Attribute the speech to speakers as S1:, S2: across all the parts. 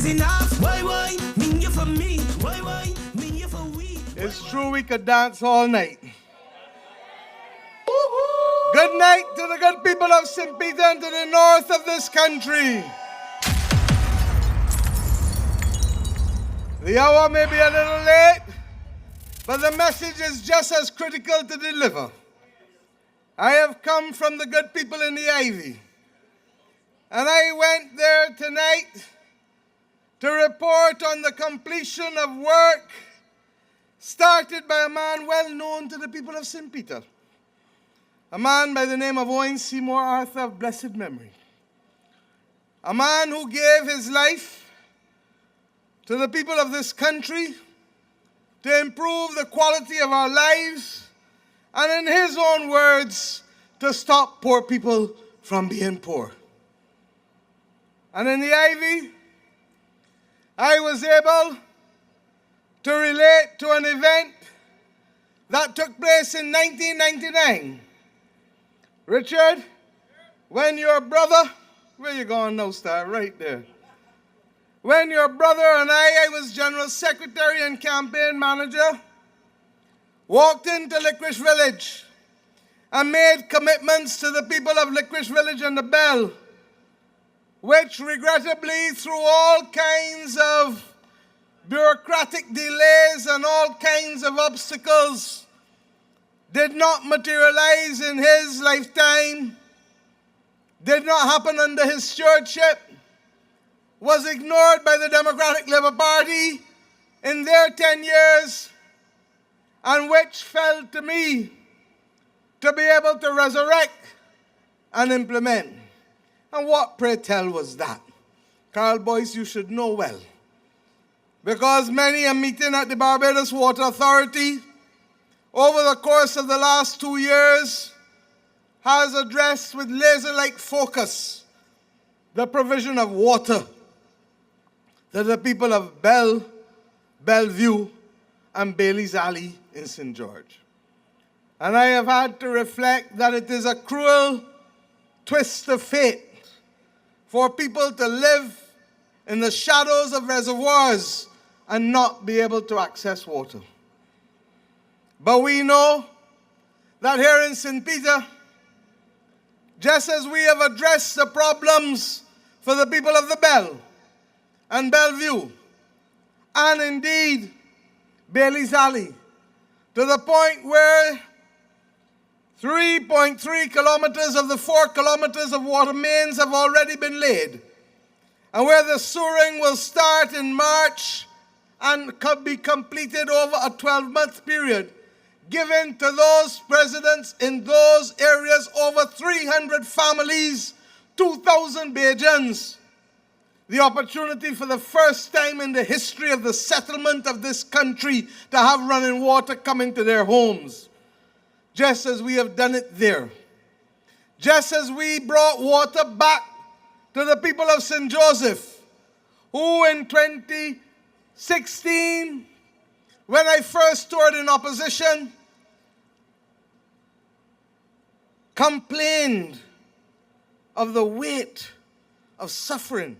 S1: is enough. Why, mean you for me? Why, mean you for we?
S2: It's true we could dance all night. Good night to the good people of St. Peter and to the north of this country. The hour may be a little late, but the message is just as critical to deliver. I have come from the good people in the Ivy, and I went there tonight to report on the completion of work started by a man well known to the people of St. Peter, a man by the name of Owen Seymour Arthur of blessed memory, a man who gave his life to the people of this country to improve the quality of our lives, and in his own words, to stop poor people from being poor. And in the Ivy, I was able to relate to an event that took place in 1999. Richard, when your brother, where you going now, star? Right there. When your brother and I was General Secretary and Campaign Manager, walked into Licorice Village and made commitments to the people of Licorice Village and the Bell, which regrettably, through all kinds of bureaucratic delays and all kinds of obstacles, did not materialize in his lifetime, did not happen under his stewardship, was ignored by the Democratic Labour Party in their 10 years, and which fell to me to be able to resurrect and implement. And what, pray tell, was that? Carl Boyce, you should know well. Because many a meeting at the Barbados Water Authority over the course of the last 2 years has addressed with laser-like focus the provision of water to the people of Bellevue, and Bailey's Alley in St. George. And I have had to reflect that it is a cruel twist of fate for people to live in the shadows of reservoirs and not be able to access water. But we know that here in St. Peter, just as we have addressed the problems for the people of the Bell and Bellevue, and indeed Bailey's Alley, to the point where 3.3 kilometers of the 4 kilometers of water mains have already been laid, and where the sewering will start in March and could be completed over a 12-month period, given to those residents in those areas, over 300 families, 2,000 Bajans, the opportunity for the first time in the history of the settlement of this country to have running water coming to their homes, just as we have done it there. Just as we brought water back to the people of St. Joseph, who in 2016, when I first toured in opposition, complained of the weight of suffering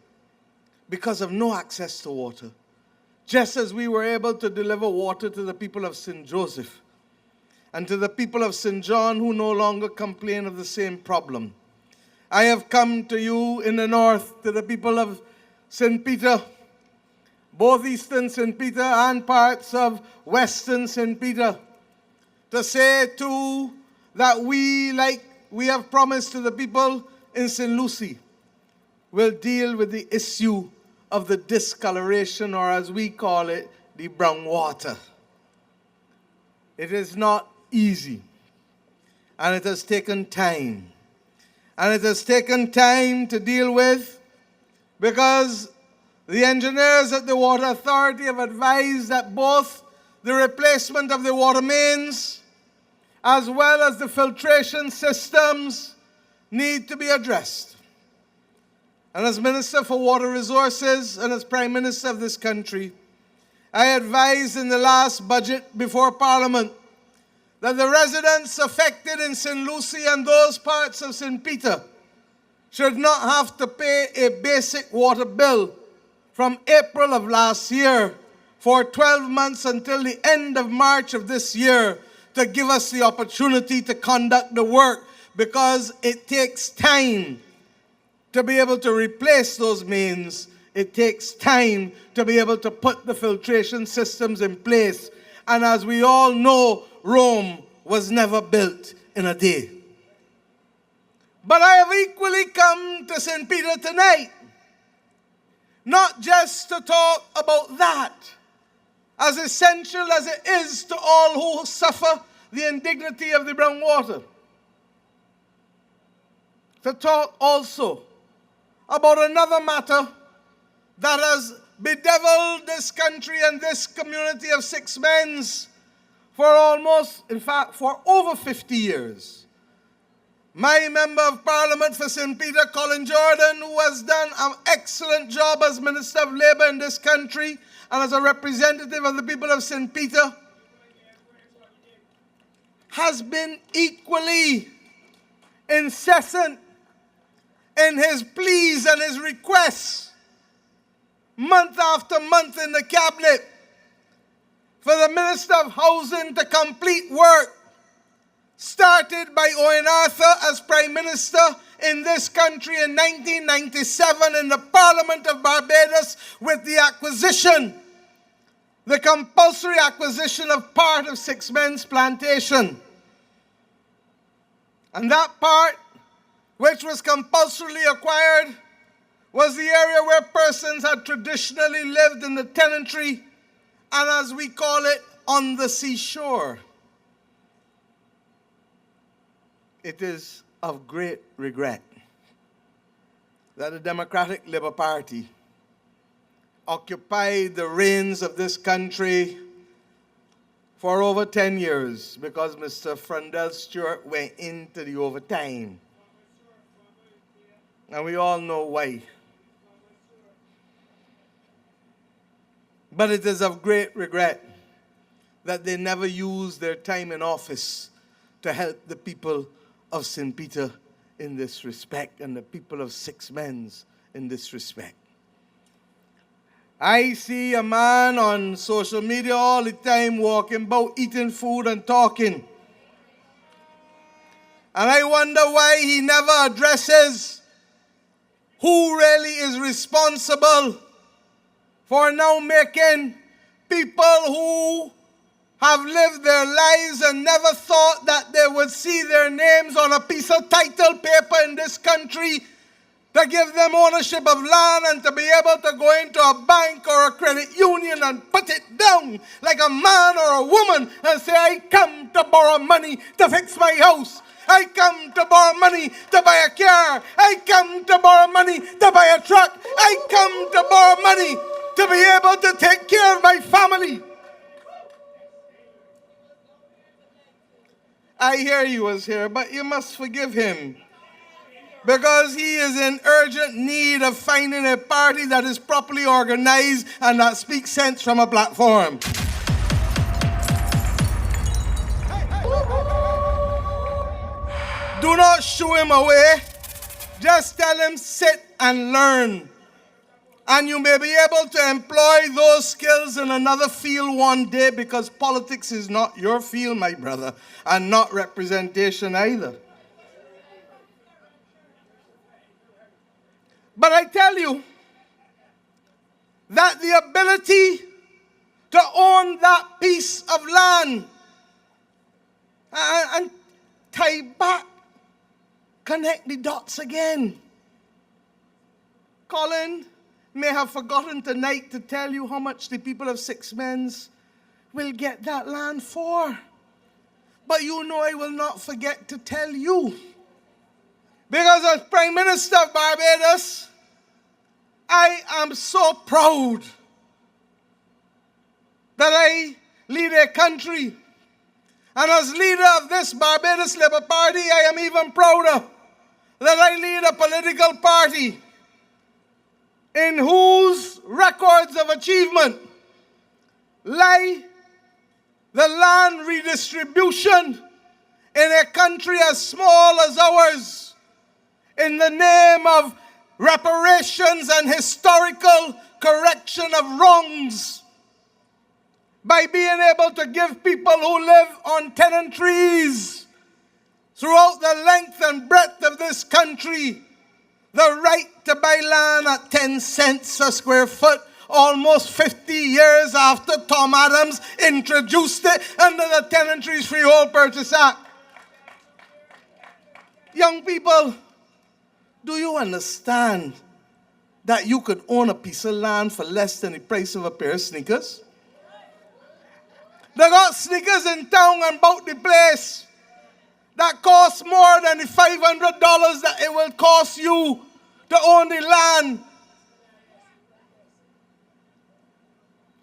S2: because of no access to water, just as we were able to deliver water to the people of St. Joseph and to the people of St. John, who no longer complain of the same problem. I have come to you in the north, to the people of St. Peter, both eastern St. Peter and parts of western St. Peter, to say too that we, like we have promised to the people in St. Lucie, will deal with the issue of the discoloration, or as we call it, the brown water. It is not easy, and it has taken time. And it has taken time to deal with, because the engineers at the Water Authority have advised that both the replacement of the water mains as well as the filtration systems need to be addressed. And as Minister for Water Resources and as Prime Minister of this country, I advised in the last budget before Parliament that the residents affected in St. Lucie and those parts of St. Peter should not have to pay a basic water bill from April of last year for 12 months until the end of March of this year to give us the opportunity to conduct the work, because it takes time to be able to replace those mains. It takes time to be able to put the filtration systems in place. And as we all know, Rome was never built in a day. But I have equally come to St. Peter tonight, not just to talk about that, as essential as it is to all who suffer the indignity of the brown water, to talk also about another matter that has bedeviled this country and this community of six men's for almost, in fact, for over 50 years. My Member of Parliament for St. Peter, Colin Jordan, who has done an excellent job as Minister of Labour in this country and as a representative of the people of St. Peter, has been equally incessant in his pleas and his requests, month after month in the cabinet, for the Minister of Housing to complete work started by Owen Arthur as Prime Minister in this country in 1997 in the Parliament of Barbados, with the acquisition, the compulsory acquisition of part of Six Men's Plantation. And that part, which was compulsorily acquired, was the area where persons had traditionally lived in the tenantry, and as we call it, on the seashore. It is of great regret that the Democratic Labour Party occupied the reins of this country for over 10 years, because Mr. Frundell Stewart went into the overtime. And we all know why. But it is of great regret that they never used their time in office to help the people of St. Peter in this respect, and the people of Six Men's in this respect. I see a man on social media all the time walking about, eating food and talking. And I wonder why he never addresses who really is responsible for now making people who have lived their lives and never thought that they would see their names on a piece of title paper in this country, to give them ownership of land and to be able to go into a bank or a credit union and put it down like a man or a woman and say, I come to borrow money to fix my house. I come to borrow money to buy a car. I come to borrow money to buy a truck. I come to borrow money to be able to take care of my family. I hear he was here, but you must forgive him, because he is in urgent need of finding a party that is properly organized and that speaks sense from a platform. Do not shoo him away. Just tell him, sit and learn. And you may be able to employ those skills in another field one day, because politics is not your field, my brother, and not representation either. But I tell you that the ability to own that piece of land and tie back, connect the dots again. Colin may have forgotten tonight to tell you how much the people of Six Men's will get that land for. But you know I will not forget to tell you. Because as Prime Minister of Barbados, I am so proud that I lead a country. And as leader of this Barbados Labour Party, I am even prouder that I lead a political party in whose records of achievement lie the land redistribution in a country as small as ours, in the name of reparations and historical correction of wrongs by being able to give people who live on tenantries throughout the length and breadth of this country the right to buy land at 10 cents a square foot, almost 50 years after Tom Adams introduced it under the Tenantries Freehold Purchase Act. Young people, do you understand that you could own a piece of land for less than the price of a pair of sneakers? They got sneakers in town and about the place that cost more than the $500 that it will cost you to own the land.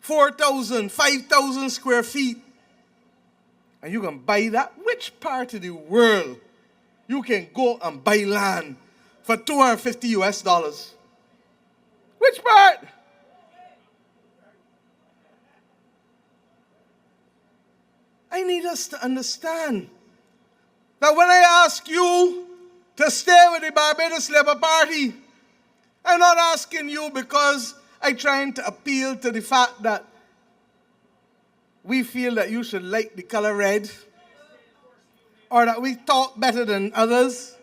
S2: 4,000, 5,000 square feet. And you can buy that. Which part of the world you can go and buy land for $250 US? Which part? I need us to understand that when I ask you to stay with the Barbados Labour Party, I'm not asking you because I'm trying to appeal to the fact that we feel that you should like the color red or that we talk better than others.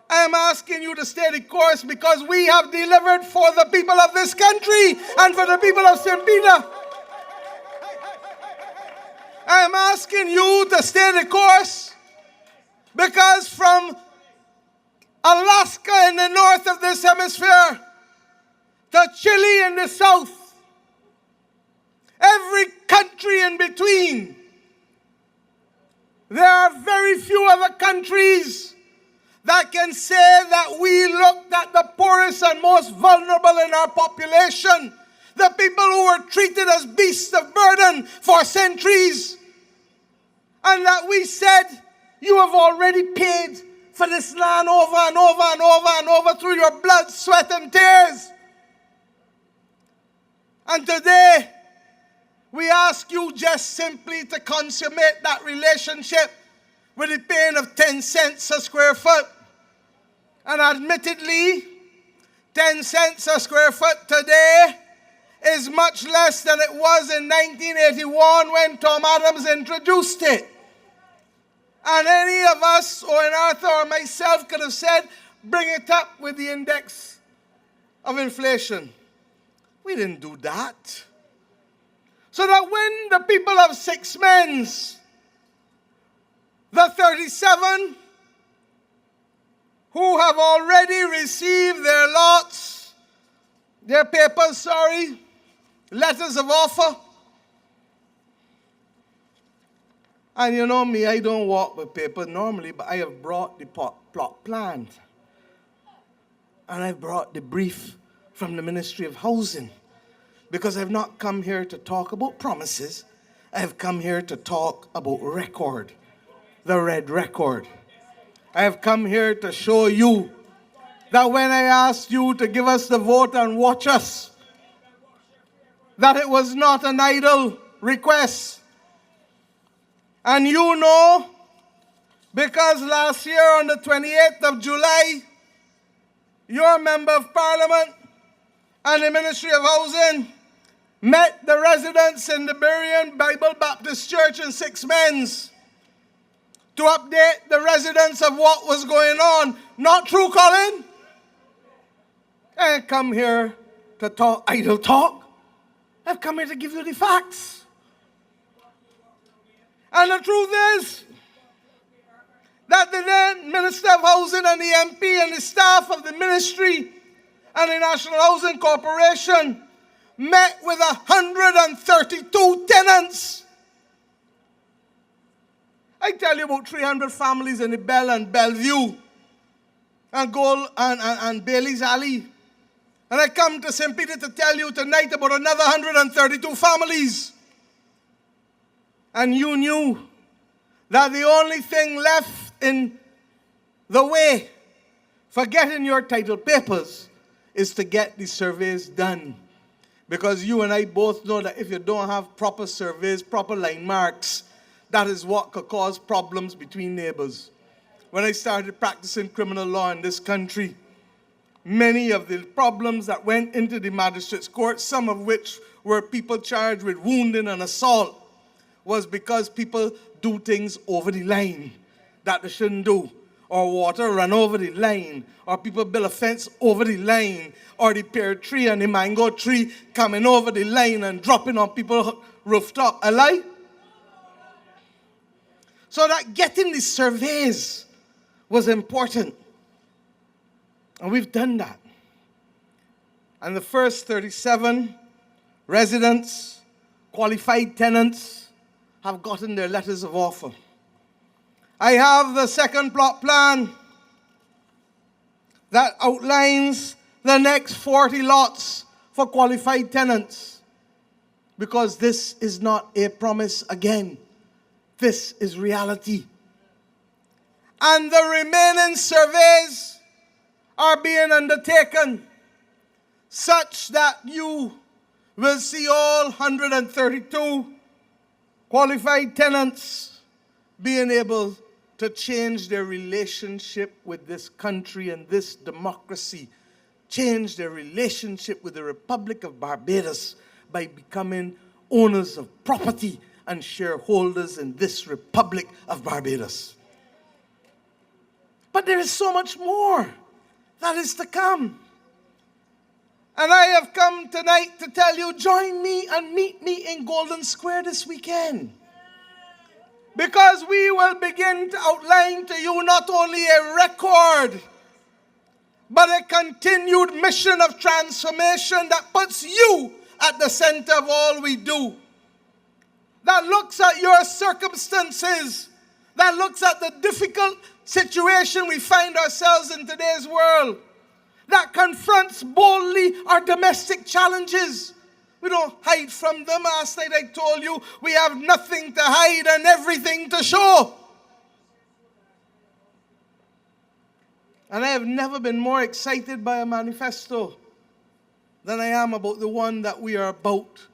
S2: I am asking you to stay the course because we have delivered for the people of this country and for the people of St. Peter. I am asking you to stay the course because from Alaska in the north of this hemisphere to Chile in the south, every country in between, there are very few other countries that can say that we looked at the poorest and most vulnerable in our population, the people who were treated as beasts of burden for centuries, and that we said, you have already paid for this land over and over and over and over through your blood, sweat, and tears. And today, we ask you just simply to consummate that relationship with the paying of 10 cents a square foot. And admittedly, 10 cents a square foot today is much less than it was in 1981 when Tom Adams introduced it. And any of us, or in Arthur or myself, could have said, bring it up with the index of inflation. We didn't do that. So that when the people of Six Men's, the 37 who have already received their lots, their papers, letters of offer. And you know me, I don't walk with paper normally, but I have brought the plot plan. And I've brought the brief from the Ministry of Housing. Because I've not come here to talk about promises. I have come here to talk about record, the red record. I have come here to show you that when I asked you to give us the vote and watch us, that it was not an idle request. And you know, because last year on the 28th of July, your Member of Parliament and the Ministry of Housing met the residents in the Berean Bible Baptist Church in Six Men's to update the residents of what was going on. Not true, Colin? I ain't come here to talk idle talk. I've come here to give you the facts. And the truth is that the then Minister of Housing and the MP and the staff of the ministry and the National Housing Corporation met with 132 tenants. I tell you about 300 families in the Bell and Bellevue and Gold and Bailey's Alley. And I come to St. Peter to tell you tonight about another 132 families. And you knew that the only thing left in the way for getting your title papers is to get the surveys done. Because you and I both know that if you don't have proper surveys, proper line marks, that is what could cause problems between neighbors. When I started practicing criminal law in this country, many of the problems that went into the magistrates' court, some of which were people charged with wounding and assault, was because people do things over the line that they shouldn't do, or water run over the line, or people build a fence over the line, or the pear tree and the mango tree coming over the line and dropping on people's rooftop. A lie? So that getting the surveys was important. And we've done that. And the first 37 residents, qualified tenants, have gotten their letters of offer. I have the second plot plan that outlines the next 40 lots for qualified tenants, because this is not a promise again. This is reality. And the remaining surveys are being undertaken such that you will see all 132 qualified tenants being able to change their relationship with this country and this democracy, change their relationship with the Republic of Barbados by becoming owners of property and shareholders in this Republic of Barbados. But there is so much more that is to come. And I have come tonight to tell you, join me and meet me in Golden Square this weekend. Because we will begin to outline to you not only a record, but a continued mission of transformation that puts you at the center of all we do. That looks at your circumstances, that looks at the difficult situation we find ourselves in today's world, that confronts boldly our domestic challenges. We don't hide from them. Last night I told you we have nothing to hide and everything to show. And I have never been more excited by a manifesto than I am about the one that we are about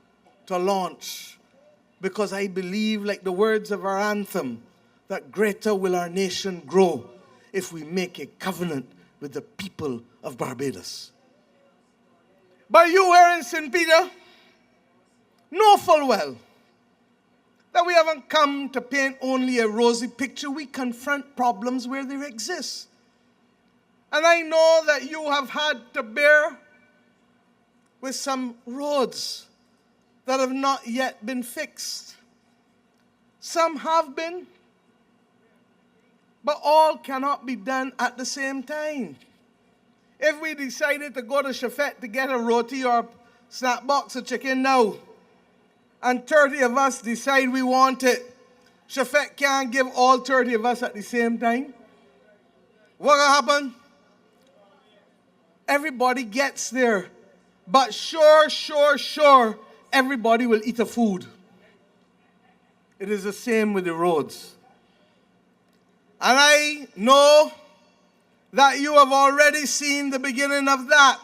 S2: to launch. Because I believe, like the words of our anthem, that greater will our nation grow if we make a covenant with the people of Barbados. But you here in St. Peter know full well that we haven't come to paint only a rosy picture. We confront problems where they exist. And I know that you have had to bear with some roads that have not yet been fixed. Some have been, but all cannot be done at the same time. If we decided to go to Shafet to get a roti or a snack box of chicken now, and 30 of us decide we want it, Shafet can't give all 30 of us at the same time. What will happen? Everybody gets there, but sure, everybody will eat the food. It is the same with the roads. And I know that you have already seen the beginning of that.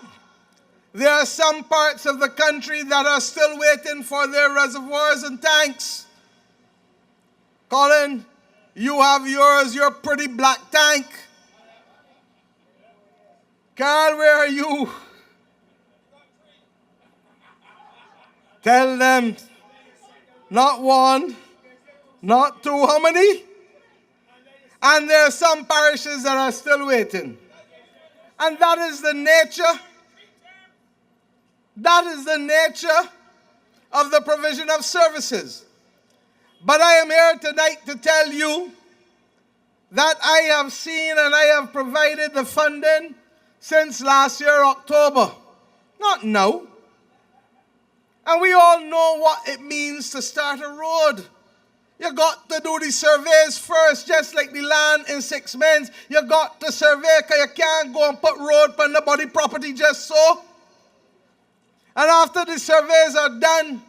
S2: There are some parts of the country that are still waiting for their reservoirs and tanks. Colin, you have yours, your pretty black tank. Carl, where are you? Tell them, not one, not two, how many? And there are some parishes that are still waiting. And that is the nature. That is the nature of the provision of services. But I am here tonight to tell you that I have seen and I have provided the funding since last year, October. Not now. And we all know what it means to start a road. You got to do the surveys first, just like the land in 6 months. You got to survey because you can't go and put road on nobody's property just so. And after the surveys are done,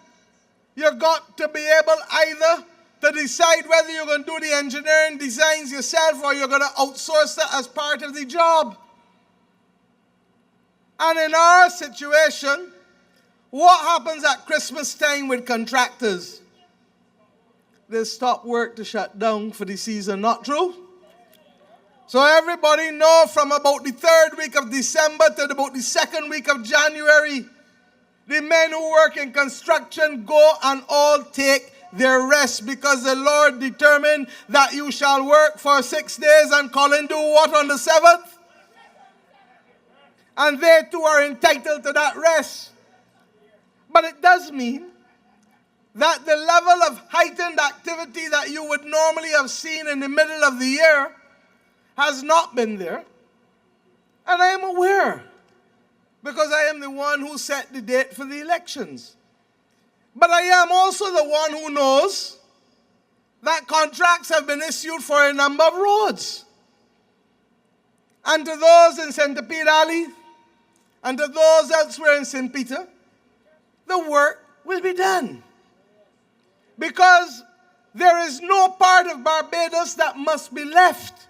S2: you got to be able either to decide whether you're going to do the engineering designs yourself or you're going to outsource that as part of the job. And in our situation, what happens at Christmas time with contractors? They stop work to shut down for the season, not true? So everybody know from about the 3rd week of December to about the 2nd week of January, the men who work in construction go and all take their rest, because the Lord determined that you shall work for 6 days and Colin do what on the 7th? And they too are entitled to that rest. But it does mean that the level of heightened activity that you would normally have seen in the middle of the year has not been there. And I am aware, because I am the one who set the date for the elections. But I am also the one who knows that contracts have been issued for a number of roads. And to those in Centipede Alley, and to those elsewhere in St. Peter, the work will be done. Because there is no part of Barbados that must be left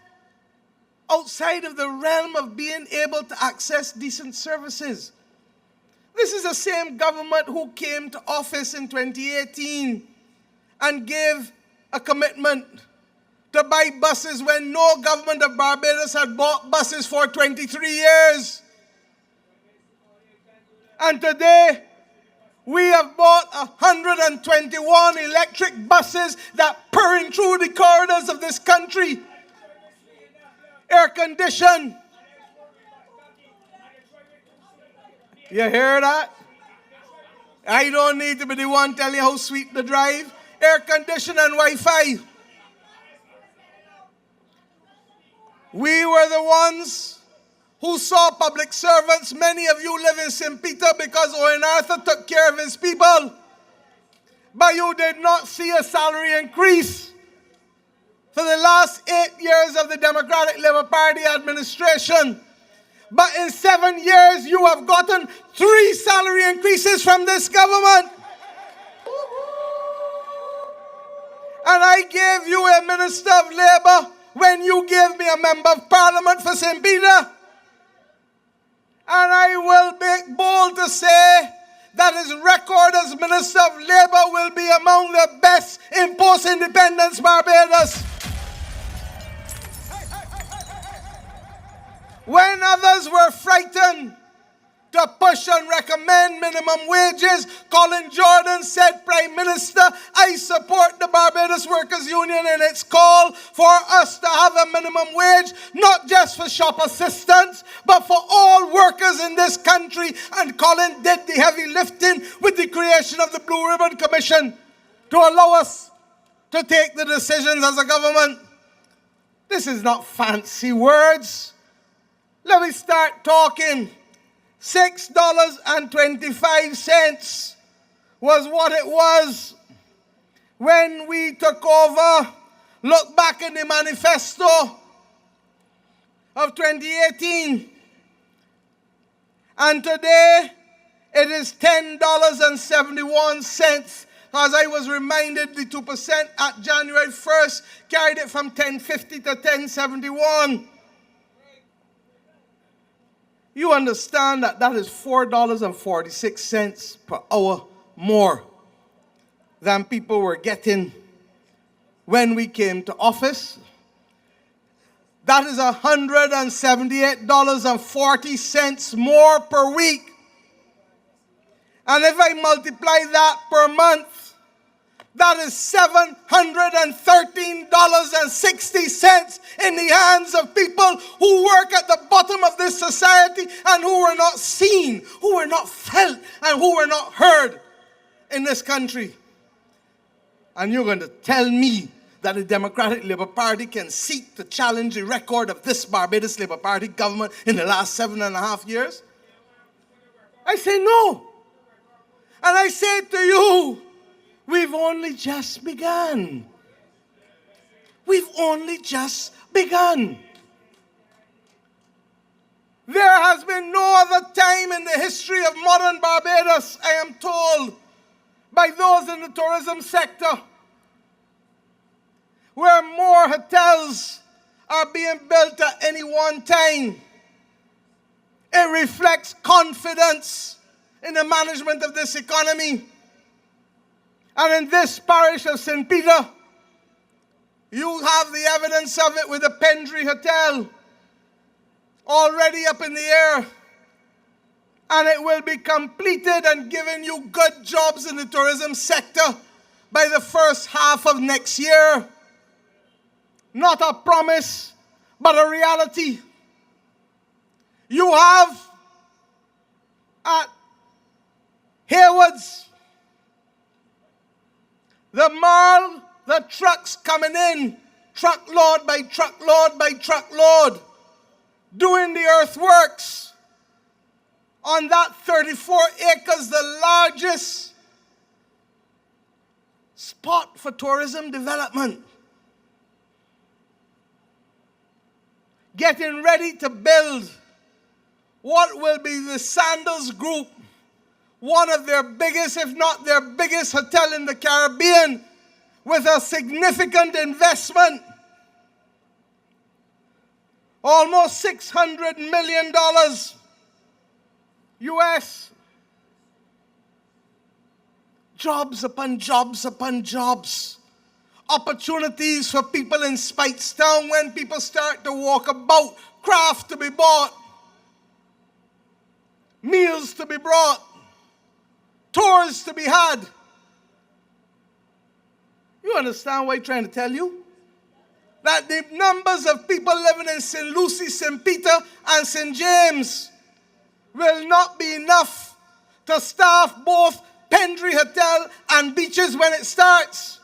S2: outside of the realm of being able to access decent services. This is the same government who came to office in 2018 and gave a commitment to buy buses when no government of Barbados had bought buses for 23 years. And today, we have bought 121 electric buses that purring through the corridors of this country. Air conditioned. You hear that? I don't need to be the one telling you how sweet the drive. Air conditioned and Wi-Fi. We were the ones who saw public servants. Many of you live in St. Peter because Owen Arthur took care of his people. But you did not see a salary increase for the last 8 years of the Democratic Labour Party administration. But in 7 years, you have gotten 3 salary increases from this government. And I gave you a Minister of Labour when you gave me a Member of Parliament for St. Peter. And I will be bold to say that his record as Minister of Labour will be among the best in post-independence Barbados. When others were frightened to push and recommend minimum wages, Colin Jordan said, Prime Minister, I support the Barbados Workers Union in its call for us to have a minimum wage, not just for shop assistants, but for all workers in this country. And Colin did the heavy lifting with the creation of the Blue Ribbon Commission to allow us to take the decisions as a government. This is not fancy words. Let me start talking. $6.25 was what it was when we took over. Look back in the manifesto of 2018. And today, it is $10.71. As I was reminded, the 2% at January 1st carried it from $10.50 to $10.71. You understand that that is $4.46 per hour more than people were getting when we came to office. That is $178.40 more per week. And if I multiply that per month, that is $713.60 in the hands of people who work at the bottom of this society and who were not seen, who were not felt, and who were not heard in this country. And you're going to tell me that the Democratic Labour Party can seek to challenge the record of this Barbados Labour Party government in the last 7.5 years? I say no. And I say to you, we've only just begun. We've only just begun. There has been no other time in the history of modern Barbados, I am told, by those in the tourism sector, where more hotels are being built at any one time. It reflects confidence in the management of this economy. And in this parish of St. Peter, You have the evidence of it with the Pendry Hotel, already up in the air. And it will be completed and giving you good jobs in the tourism sector by the first half of next year. Not a promise, but a reality. You have at Haywards, the Marl, the trucks coming in, truckload by truckload by truckload, doing the earthworks on that 34 acres, the largest spot for tourism development. Getting ready to build what will be the Sandals Group, one of their biggest, if not their biggest hotel in the Caribbean, with a significant investment, almost $600 million US. Jobs upon jobs upon jobs. Opportunities for people in Speightstown when people start to walk about, craft to be bought, meals to be brought, tours to be had. You understand what I'm trying to tell you? That the numbers of people living in St. Lucie, St. Peter, and St. James will not be enough to staff both Pendry Hotel and beaches when it starts.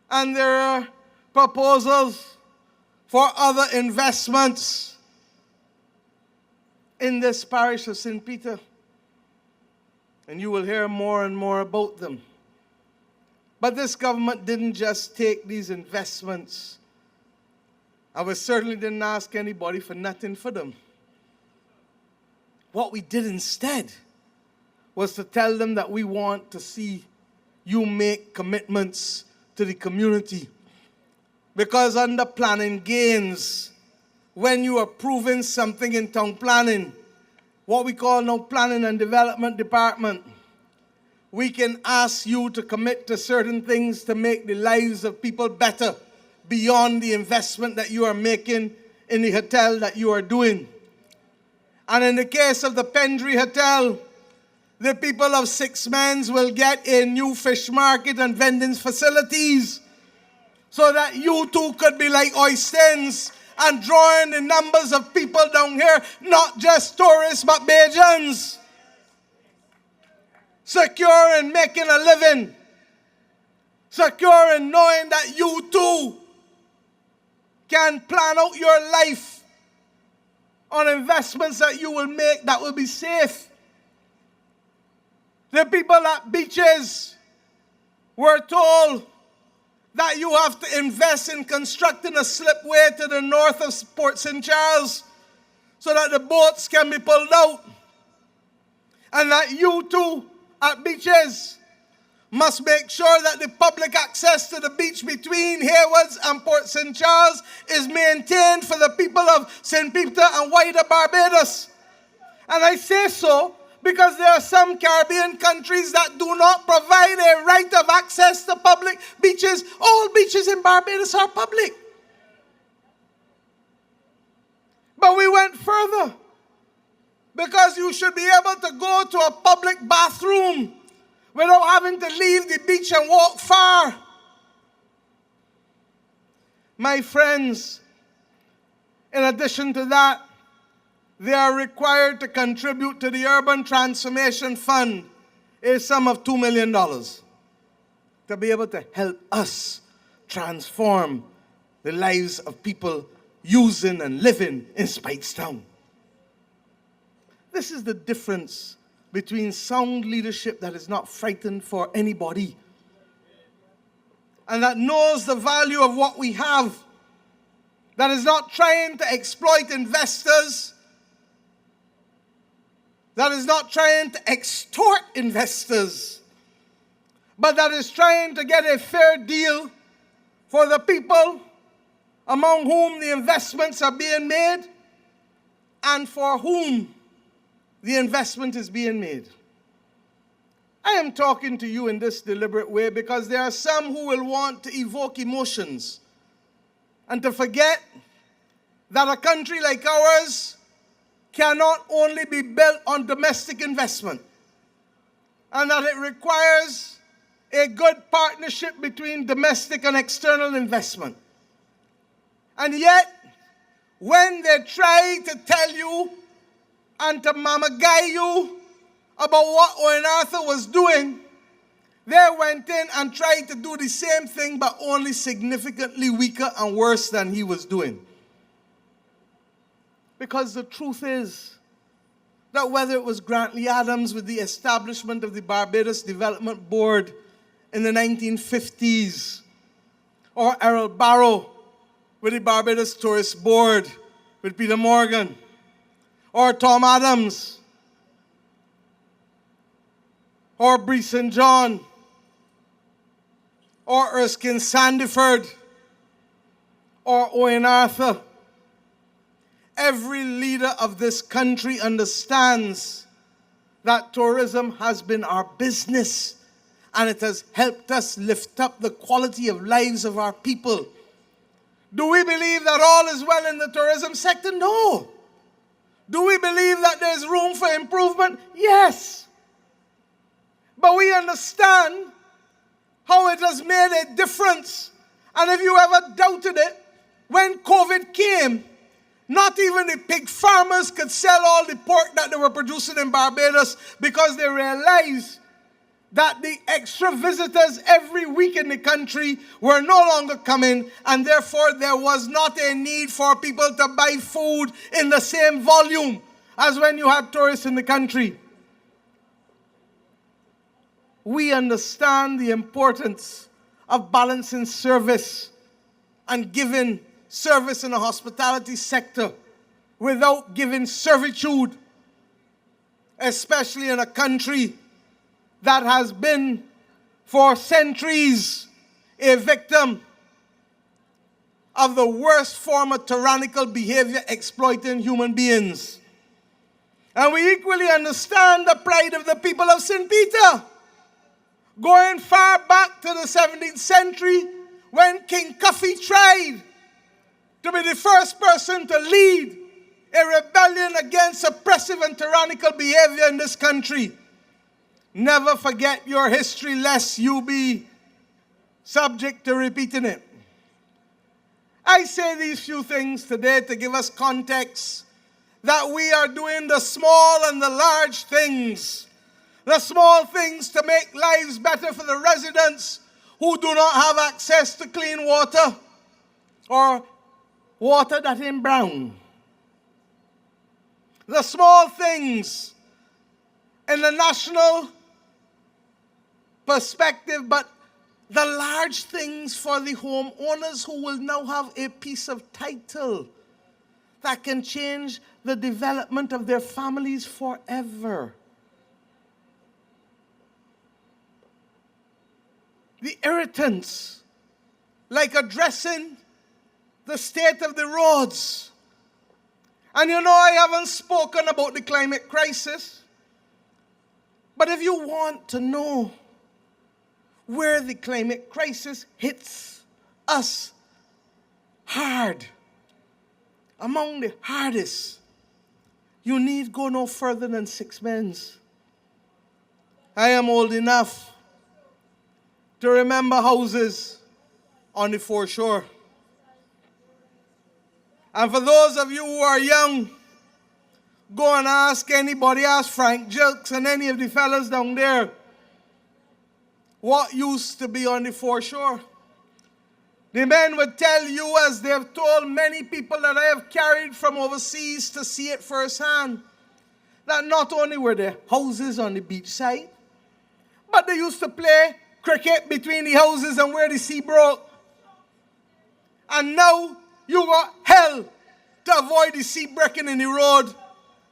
S2: And there are proposals for other investments in this parish of St. Peter. And you will hear more and more about them. But this government didn't just take these investments. I certainly didn't ask anybody for nothing for them. What we did instead was to tell them that we want to see you make commitments to the community. Because under planning gains, when you are approving something in town planning, what we call now Planning and Development Department, we can ask you to commit to certain things to make the lives of people better beyond the investment that you are making in the hotel that you are doing. And in the case of the Pendry Hotel, the people of Six Mans will get a new fish market and vending facilities so that you too could be like Oystens and drawing the numbers of people down here, not just tourists but Bajans. Secure in making a living. Secure in knowing that you too can plan out your life on investments that you will make that will be safe. The people at beaches were told that you have to invest in constructing a slipway to the north of Port St. Charles so that the boats can be pulled out. And that you too at beaches must make sure that the public access to the beach between Haywards and Port St. Charles is maintained for the people of St. Peter and wider Barbados. And I say so because there are some Caribbean countries that do not provide a right of access to public beaches. All beaches in Barbados are public. But we went further because you should be able to go to a public bathroom without having to leave the beach and walk far. My friends, in addition to that, they are required to contribute to the Urban Transformation Fund a sum of $2 million to be able to help us transform the lives of people using and living in Speightstown. This is the difference between sound leadership that is not frightened for anybody and that knows the value of what we have, that is not trying to exploit investors, that is not trying to extort investors, but that is trying to get a fair deal for the people among whom the investments are being made and for whom the investment is being made. I am talking to you in this deliberate way because there are some who will want to evoke emotions and to forget that a country like ours cannot only be built on domestic investment, and that it requires a good partnership between domestic and external investment. And yet, when they try to tell you and to mama-guy you about what Owen Arthur was doing, they went in and tried to do the same thing, but only significantly weaker and worse than he was doing. Because the truth is that whether it was Grantley Adams with the establishment of the Barbados Development Board in the 1950s, or Errol Barrow with the Barbados Tourist Board with Peter Morgan, or Tom Adams, or Bree St. John, or Erskine Sandiford, or Owen Arthur, every leader of this country understands that tourism has been our business, and it has helped us lift up the quality of lives of our people. Do we believe that all is well in the tourism sector? No. Do we believe that there's room for improvement? Yes. But we understand how it has made a difference. And if you ever doubted it, when COVID came, not even the pig farmers could sell all the pork that they were producing in Barbados because they realized that the extra visitors every week in the country were no longer coming, and therefore there was not a need for people to buy food in the same volume as when you had tourists in the country. We understand the importance of balancing service and giving service in the hospitality sector without giving servitude, especially in a country that has been for centuries a victim of the worst form of tyrannical behavior exploiting human beings. And we equally understand the pride of the people of St. Peter, going far back to the 17th century when King Cuffy tried to be the first person to lead a rebellion against oppressive and tyrannical behavior in this country. Never forget your history lest you be subject to repeating it. I say these few things today to give us context that we are doing the small and the large things. The small things to make lives better for the residents who do not have access to clean water or water that ain't brown. The small things in the national perspective, but the large things for the homeowners who will now have a piece of title that can change the development of their families forever. The irritants, like addressing the state of the roads. And you know, I haven't spoken about the climate crisis, but if you want to know where the climate crisis hits us hard, among the hardest, you need go no further than 6 months. I am old enough to remember houses on the foreshore. And for those of you who are young, go and ask anybody, ask Frank Jilks and any of the fellas down there, what used to be on the foreshore. The men would tell you, as they have told many people that I have carried from overseas to see it firsthand, that not only were there houses on the beach side, but they used to play cricket between the houses and where the sea broke. And now you got hell to avoid the sea breaking in the road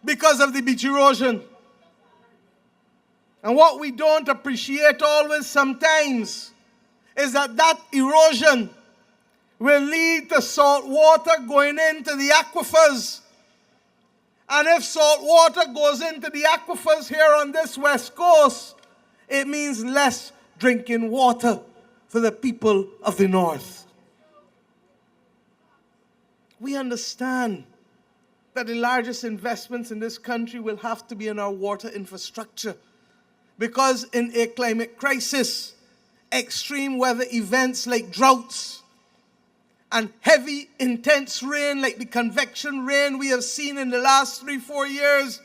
S2: because of the beach erosion. And what we don't appreciate always sometimes is that that erosion will lead to salt water going into the aquifers. And if salt water goes into the aquifers here on this west coast, It means less drinking water for the people of the north. We understand that the largest investments in this country will have to be in our water infrastructure. Because in a climate crisis, extreme weather events like droughts and heavy, intense rain like the convection rain we have seen in the last 3-4 years.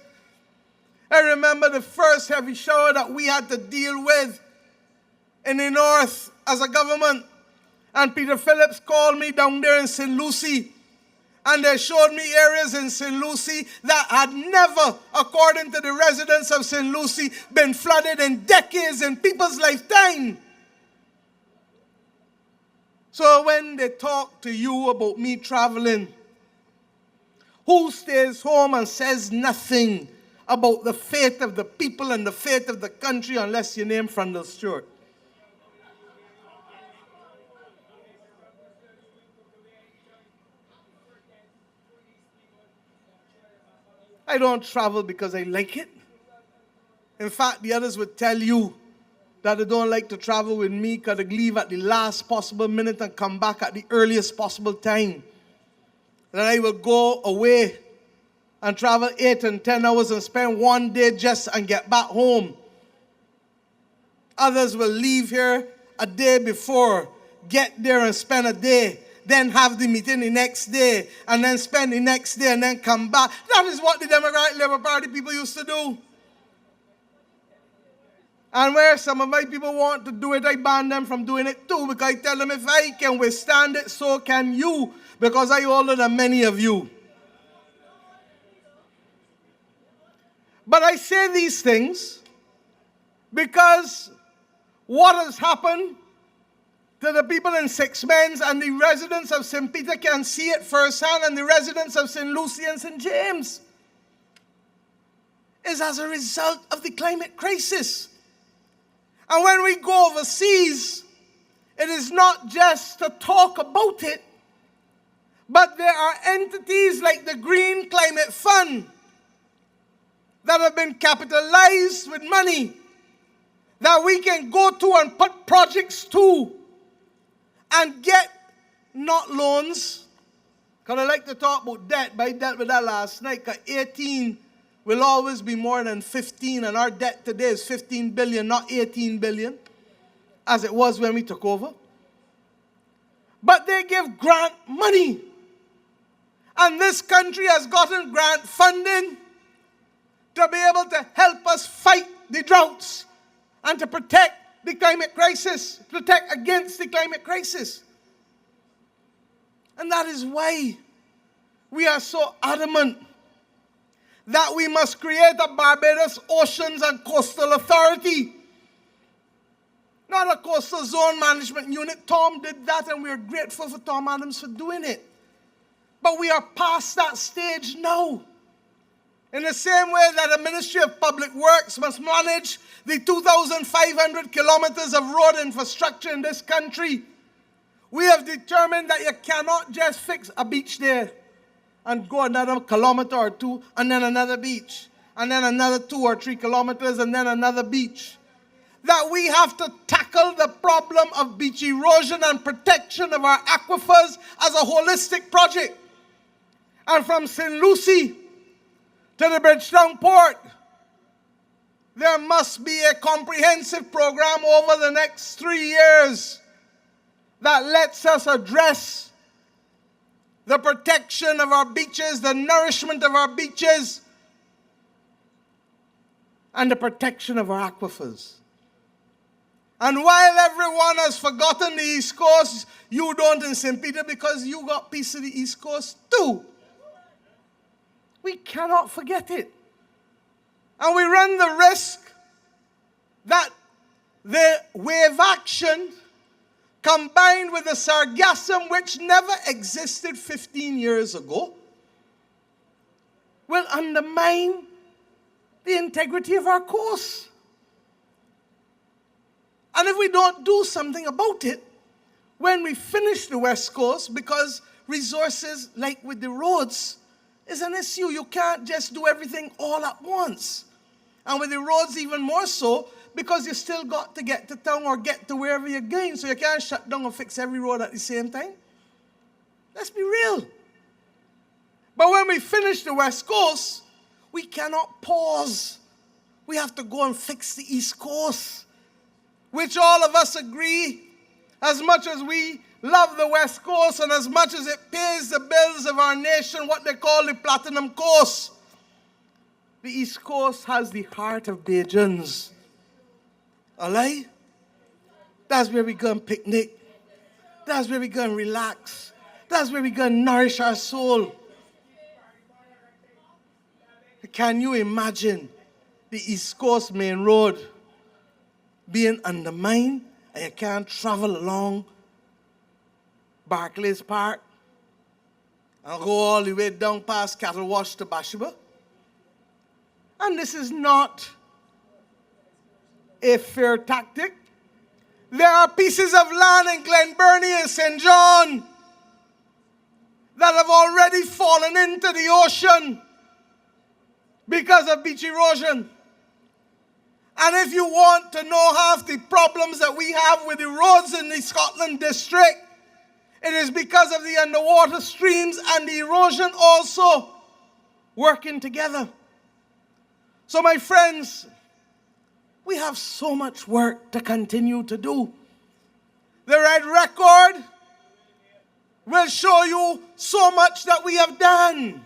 S2: I remember the first heavy shower that we had to deal with in the north as a government. And Peter Phillips called me down there in St. Lucie. And they showed me areas in St. Lucie that had never, according to the residents of St. Lucie, been flooded in decades in people's lifetime. So when they talk to you about me traveling, who stays home and says nothing about the fate of the people and the fate of the country unless you name Frundle Stewart? I don't travel because I like it. In fact, the others would tell you that they don't like to travel with me because they leave at the last possible minute and come back at the earliest possible time. Then I will go away and travel 8 and 10 hours and spend one day just and get back home. Others will leave here a day before, get there and spend a day, then have the meeting the next day, and then spend the next day and then come back. That is what the Democratic Labour Party people used to do. And where some of my people want to do it, I ban them from doing it too, because I tell them if I can withstand it, so can you, because I older than many of you. But I say these things because what has happened to the people in Six Mens and the residents of St. Peter can see it firsthand, and the residents of St. Lucie and St. James, is as a result of the climate crisis. And when we go overseas, it is not just to talk about it, but there are entities like the Green Climate Fund that have been capitalized with money that we can go to and put projects to and get not loans. Because I like to talk about debt, but I dealt with that last night. Because 18 will always be more than 15, and our debt today is 15 billion, not 18 billion, as it was when we took over. But they give grant money. And this country has gotten grant funding to be able to help us fight the droughts and to protect the climate crisis, protect against the climate crisis. And that is why we are so adamant that we must create a Barbados Oceans and Coastal Authority. Not a coastal zone management unit. Tom did that, and we are grateful for Tom Adams for doing it. But we are past that stage now. In the same way that the Ministry of Public Works must manage the 2,500 kilometers of road infrastructure in this country, we have determined that you cannot just fix a beach there and go another kilometer or two, and then another beach, and then another 2 or 3 kilometers, and then another beach. That we have to tackle the problem of beach erosion and protection of our aquifers as a holistic project. And from St. Lucie to the Bridgetown Port, there must be a comprehensive program over the next 3 years that lets us address the protection of our beaches, the nourishment of our beaches, and the protection of our aquifers. And while everyone has forgotten the East Coast, you don't in St. Peter, because you got piece of the East Coast too. We cannot forget it. And we run the risk that the wave action combined with the sargassum, which never existed 15 years ago, will undermine the integrity of our coast. And if we don't do something about it, when we finish the West Coast, because resources, like with the roads, is an issue. You can't just do everything all at once. And with the roads even more so, because you still got to get to town or get to wherever you're going. So you can't shut down and fix every road at the same time. Let's be real. But when we finish the West Coast, we cannot pause. We have to go and fix the East Coast, which all of us agree, as much as we love the West Coast and as much as it pays the bills of our nation, what they call the Platinum Coast, the East Coast has the heart of Bajans. Alright? That's where we go and picnic. That's where we go and relax. That's where we go and nourish our soul. Can you imagine the East Coast main road being undermined and you can't travel along Barclays Park and go all the way down past Cattle Wash to Bathsheba? And this is not a fair tactic. There are pieces of land in Glen Burnie and St. John that have already fallen into the ocean because of beach erosion. And if you want to know half the problems that we have with the roads in the Scotland district, it is because of the underwater streams and the erosion also working together. So my friends, we have so much work to continue to do. The Red Record will show you so much that we have done.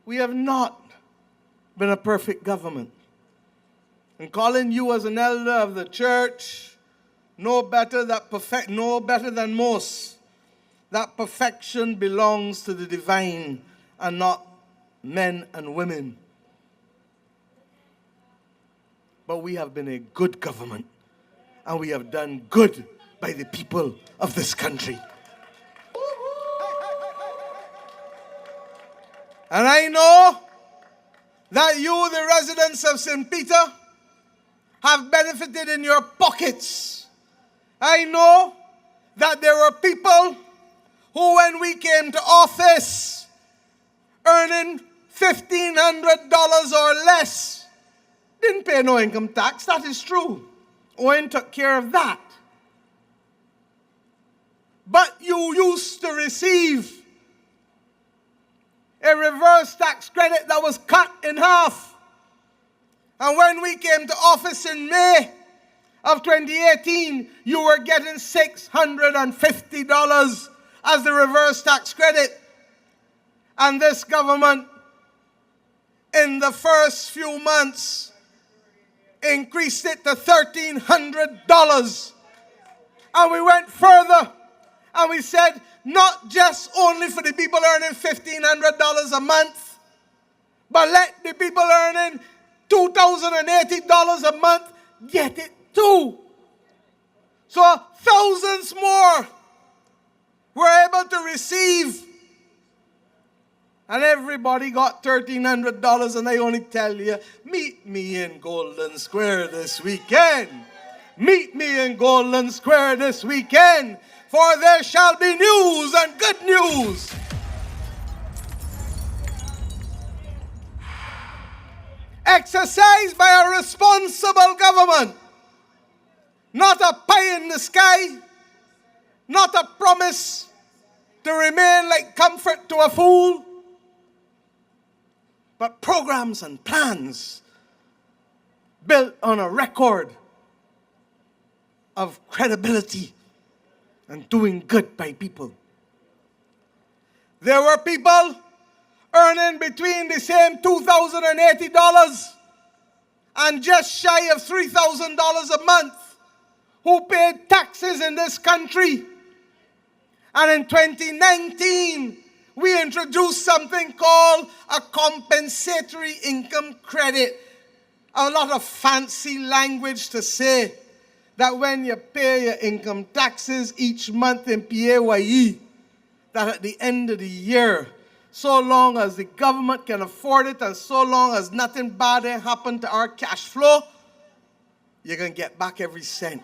S2: We have not been a perfect government. And calling you as an elder of the church, no better than most, that perfection belongs to the divine and not men and women. But we have been a good government, and we have done good by the people of this country. And I know that you, the residents of St. Peter, have benefited in your pockets. I know that there were people who, when we came to office, earning $1,500 or less, didn't pay no income tax. That is true. Owen took care of that. But you used to receive a reverse tax credit that was cut in half. And when we came to office in May of 2018, you were getting $650 as the reverse tax credit. And this government, in the first few months, increased it to $1,300. And we went further and we said, not just only for the people earning $1,500 a month, but let the people earning $2,080 a month get it too. So thousands more were able to receive. And everybody got $1,300, and I only tell you, meet me in Golden Square this weekend. Meet me in Golden Square this weekend, for there shall be news and good news. Exercised by a responsible government. Not a pie in the sky, not a promise to remain like comfort to a fool, but programs and plans built on a record of credibility and doing good by people. There were people earning between the same $2,080 and just shy of $3,000 a month who paid taxes in this country. And in 2019, we introduced something called a compensatory income credit. A lot of fancy language to say that when you pay your income taxes each month in PAYE, that at the end of the year, so long as the government can afford it and so long as nothing bad ain't happened to our cash flow, you're going to get back every cent.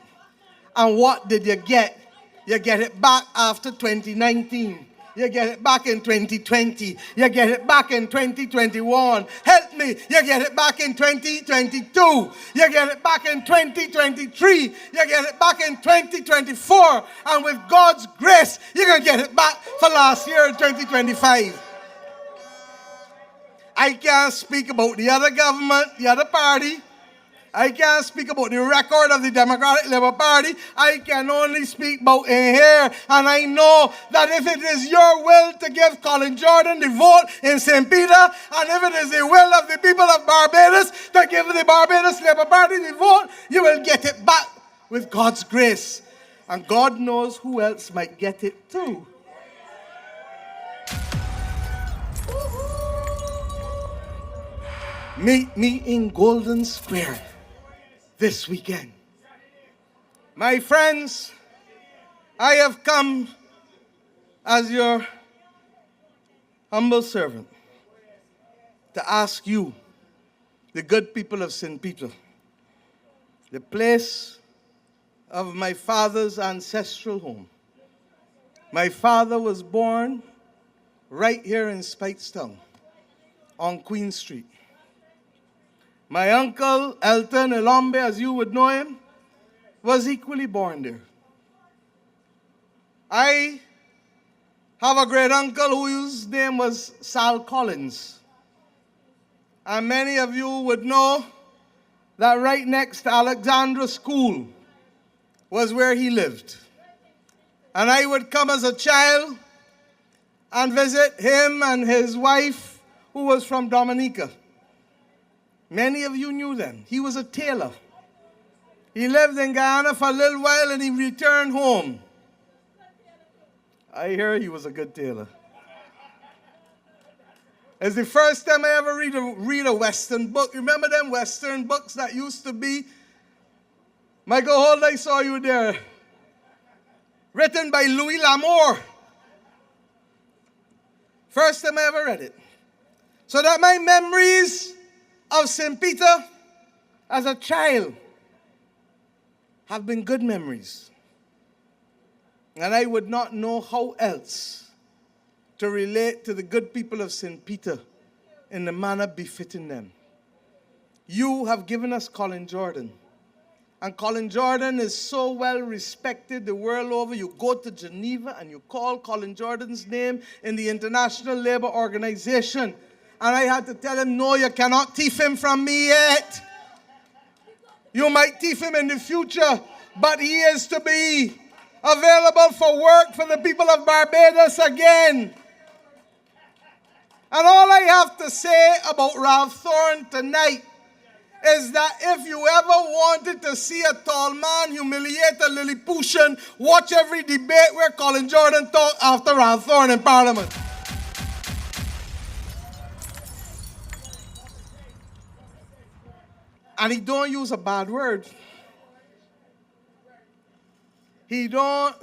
S2: And what did you get? You get it back after 2019. You get it back in 2020. You get it back in 2021. Help me. You get it back in 2022. You get it back in 2023. You get it back in 2024. And with God's grace, you're going to get it back for last year in 2025. I can't speak about the other government, the other party. I can't speak about the record of the Democratic Labour Party. I can only speak about in here. And I know that if it is your will to give Colin Jordan the vote in St. Peter, and if it is the will of the people of Barbados to give the Barbados Labour Party the vote, you will get it back with God's grace. And God knows who else might get it too. Meet me in Golden Square this weekend. My friends, I have come as your humble servant to ask you, the good people of St. Peter, the place of my father's ancestral home. My father was born right here in Speightstown on Queen Street. My uncle, Elton Elombe, as you would know him, was equally born there. I have a great uncle whose name was Sal Collins. And many of you would know that right next to Alexandra School was where he lived. And I would come as a child and visit him and his wife, who was from Dominica. Many of you knew them. He was a tailor. He lived in Guyana for a little while and he returned home. I hear he was a good tailor. It's the first time I ever read a Western book. Remember them Western books that used to be? Michael Holt, I saw you there. Written by Louis L'Amour. First time I ever read it. So that my memories of St. Peter as a child have been good memories. And I would not know how else to relate to the good people of St. Peter in the manner befitting them. You have given us Colin Jordan. And Colin Jordan is so well respected the world over. You go to Geneva and you call Colin Jordan's name in the International Labour Organization. And I had to tell him, no, you cannot thief him from me yet. You might thief him in the future, but he is to be available for work for the people of Barbados again. And all I have to say about Ralph Thorne tonight is that if you ever wanted to see a tall man humiliate a Lilliputian, watch every debate where Colin Jordan talked after Ralph Thorne in Parliament. And he don't use a bad word. He don't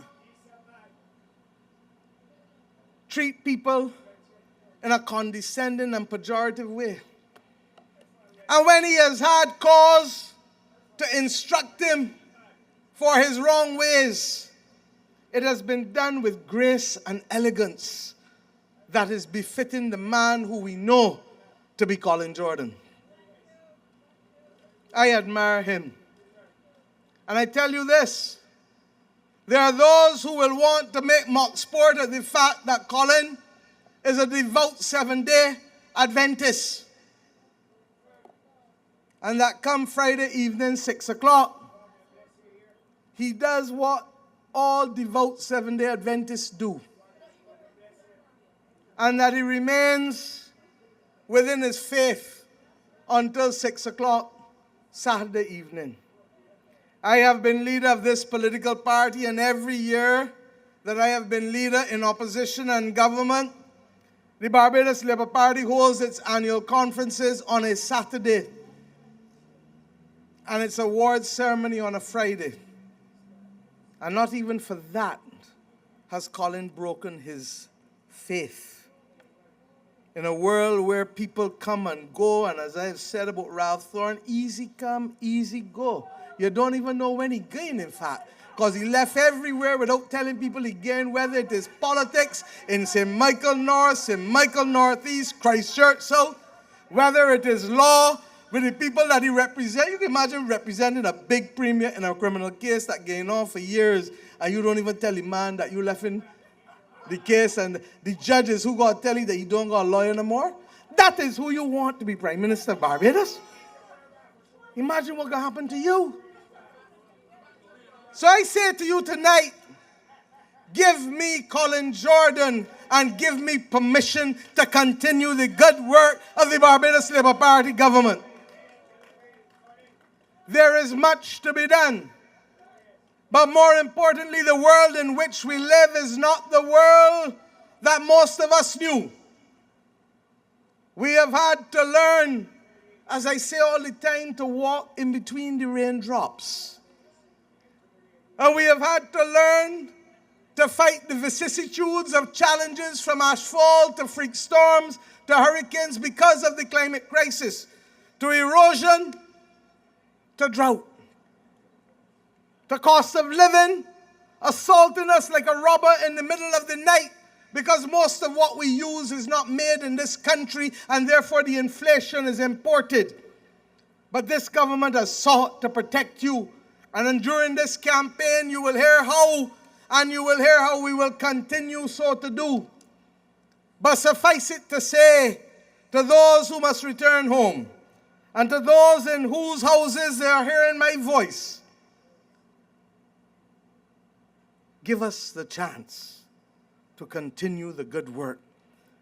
S2: treat people in a condescending and pejorative way. And when he has had cause to instruct him for his wrong ways, it has been done with grace and elegance that is befitting the man who we know to be Colin Jordan. I admire him. And I tell you this, there are those who will want to make mock sport of the fact that Colin is a devout seven-day Adventist. And that come Friday evening, 6 o'clock, he does what all devout seven-day Adventists do. And that he remains within his faith until 6 o'clock Saturday evening. I have been leader of this political party, and every year that I have been leader in opposition and government, the Barbados Labour Party holds its annual conferences on a Saturday. And its awards ceremony on a Friday. And not even for that has Colin broken his faith. In a world where people come and go, and as I have said about Ralph Thorne, easy come, easy go. You don't even know when he's going, in fact. because he left everywhere without telling people again, whether it is politics in St. Michael North, St. Michael Northeast, Christchurch South, whether it is law with the people that he represents. You can imagine representing a big premier in a criminal case that going on for years, and you don't even tell the man that you left in the case, and the judges who got to tell you that you don't got a lawyer no more. That is who you want to be Prime Minister of Barbados. Imagine what could happen to you. So I say to you tonight, give me Colin Jordan and give me permission to continue the good work of the Barbados Labour Party government. There is much to be done. But more importantly, the world in which we live is not the world that most of us knew. We have had to learn, as I say all the time, to walk in between the raindrops. And we have had to learn to fight the vicissitudes of challenges from ashfall to freak storms to hurricanes because of the climate crisis, to erosion, to drought, to cost of living assaulting us like a robber in the middle of the night because most of what we use is not made in this country and therefore the inflation is imported. But this government has sought to protect you. And then during this campaign, you will hear how, and you will hear how we will continue so to do. But suffice it to say, to those who must return home, and to those in whose houses they are hearing my voice, give us the chance to continue the good work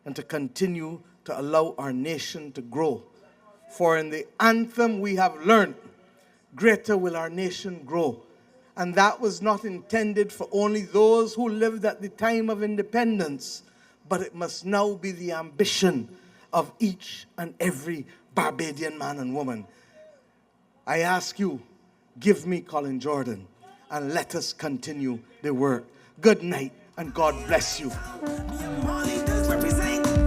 S2: and to continue to allow our nation to grow. For in the anthem we have learned, greater will our nation grow. And that was not intended for only those who lived at the time of independence, but it must now be the ambition of each and every Barbadian man and woman. I ask you, give me Colin Jordan, and let us continue the work. Good night, and God bless you.